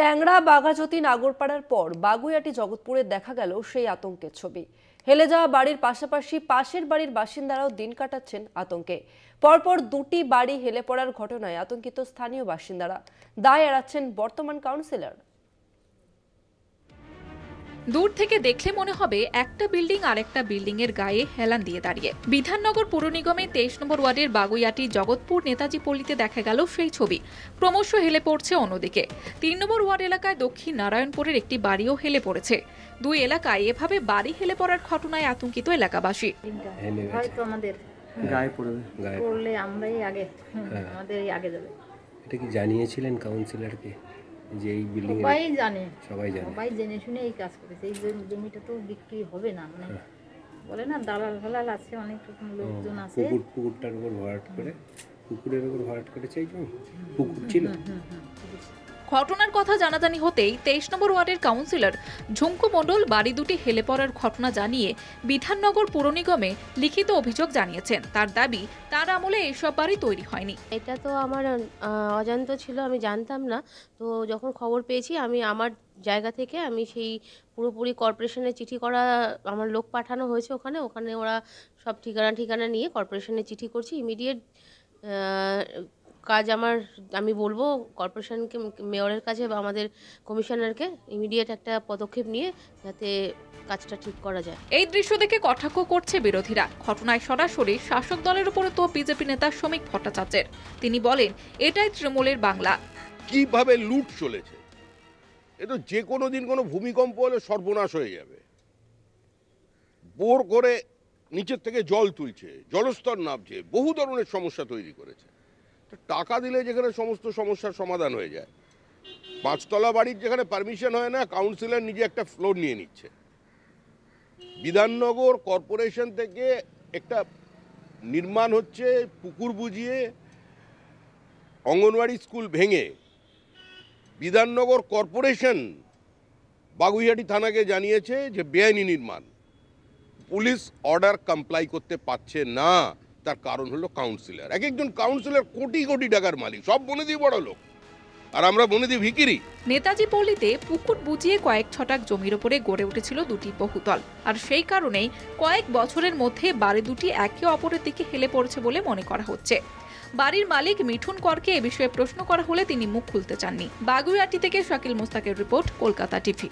ট্যাংরা, বাঘাযতীন, নাগরপাড়ার পর বাগুইআটি জগৎপুরে দেখা গেল সেই আতঙ্কের ছবি। হেলে যাওয়া বাড়ির পাশাপাশি পাশের বাড়ির বাসিন্দারাও দিন কাটাচ্ছেন আতঙ্কে। পরপর দুটি বাড়ি হেলে পড়ার ঘটনায় আতঙ্কিত স্থানীয় বাসিন্দারা। দায় এড়াচ্ছেন বর্তমান কাউন্সিলর। দূর থেকে দেখলে মনে হবে একটা বিল্ডিং আরেকটা বিল্ডিং এর গায়ে হেলান দিয়ে দাঁড়িয়ে। বিধাননগর পৌর নিগমের 23 নম্বর ওয়ার্ডের বাগুইআটি জগৎপুর নেতাজি পল্লীতে দেখা গেল সেই ছবি। ক্রমশ হেলে পড়ছে অন্যদিকে 3 নম্বর ওয়ার্ড এলাকায় দক্ষিণ নারায়ণপুরের একটি বাড়িও হেলে পড়েছে। দুই এলাকায় এভাবে বাড়ি হেলে পড়ার ঘটনায় আতঙ্কিত এলাকাবাসী। হয়তো আমাদের গায়ে পড়লে আমরাই আগে, আমাদেরই আগে যাবে। এটা কি জানিয়েছিলেন কাউন্সিলরকে যে এই বিল্ডিং এ? সবাই জেনে শুনে এই কাজ করেছে। এই জমিটা তো বিক্রি হবে না, মানে বলে না দালাল ফালাল আছে, অনেক রকম লোকজন আছে। পুকুরের উপর ভরাট করে চাই জমি, পুকুর ছিল। ঘটনার কথা জানাজানি হতেই 23 নম্বর ওয়ার্ডের কাউন্সিলর ঝুমকু মণ্ডল বাড়ি দুটি হেলে পড়ার ঘটনা জানিয়ে বিধাননগর পৌর নিগমে লিখিত অভিযোগ জানিয়েছেন। তার দাবি, তার আমলে এইসব বাড়ি তৈরি হয়নি। এটা তো আমার অজান্ত ছিল, আমি জানতাম না। তো যখন খবর পেয়েছি আমি আমার জায়গা থেকে আমি সেই পুরোপুরি কর্পোরেশনে চিঠি করা, আমার লোক পাঠানো হয়েছে ওখানে ওরা সব ঠিকানা নিয়ে কর্পোরেশনে চিঠি করছি। ইমিডিয়েট কাজ আমি বলবো কর্পোরেশনকে, মেয়রের কাছে বা আমাদের কমিশনারকে ইমিডিয়েট একটা পদক্ষেপ নিয়ে যাতে কাজটা ঠিক করা যায়। এই দৃশ্য দেখে কটাক্ষ করছে বিরোধীরা। ঘটনায় সরাসরি শাসক দলের উপরে তো বিজেপি নেতা শ্রমিক ভট্টাচার্যের। তিনি বলেন, এটাই তৃণমূলের বাংলা। কিভাবে লুট চলেছে, এটা যে কোনো দিন কোনো ভূমিকম্প হলে সর্বনাশ হয়ে যাবে। বোর করে নিচের থেকে জল তুলছে, জলস্তর নামছে, বহু ধরনের সমস্যা তৈরি করেছে। টাকা দিলে যেখানে সমস্ত সমস্যার সমাধান হয়ে যায়, 5 তলা বাড়ির যেখানে পারমিশন হয় না, কাউন্সিলর নিজে একটা ফ্লোর নিয়ে নিচ্ছে। বিধাননগর কর্পোরেশন থেকে একটা নির্মাণ হচ্ছে, পুকুর বুঝিয়ে অঙ্গনওয়াড়ি স্কুল ভেঙে বিধাননগর কর্পোরেশন বাগুইআটি থানাকে জানিয়েছে যে বেআইনি নির্মাণ। পুলিশ অর্ডার কমপ্লাই করতে পারছে না, তার কারণ হলো কাউন্সিলর। এক একজন কাউন্সিলর কোটি কোটি টাকার মালিক, সব বনেদি বড় লোক, আর আমরা বনেদি ভিখিরি। নেতাজি পল্লীতে পুকুর বুঝিয়ে কয়েক ছটাক জমির উপরে গড়ে উঠেছিল দুটি বহুতল, আর সেই কারণেই কয়েক বছরের মধ্যে বাড়ি দুটি একে অপরের দিকে হেলে পড়েছে বলে মনে করা হচ্ছে। বাড়ির মালিক মিঠুন করকে এ বিষয়ে প্রশ্ন করা হলে তিনি মুখ খুলতে চাননি। বাগুইআটি থেকে শাকিল মোস্তাকের রিপোর্ট, কলকাতা টিভি।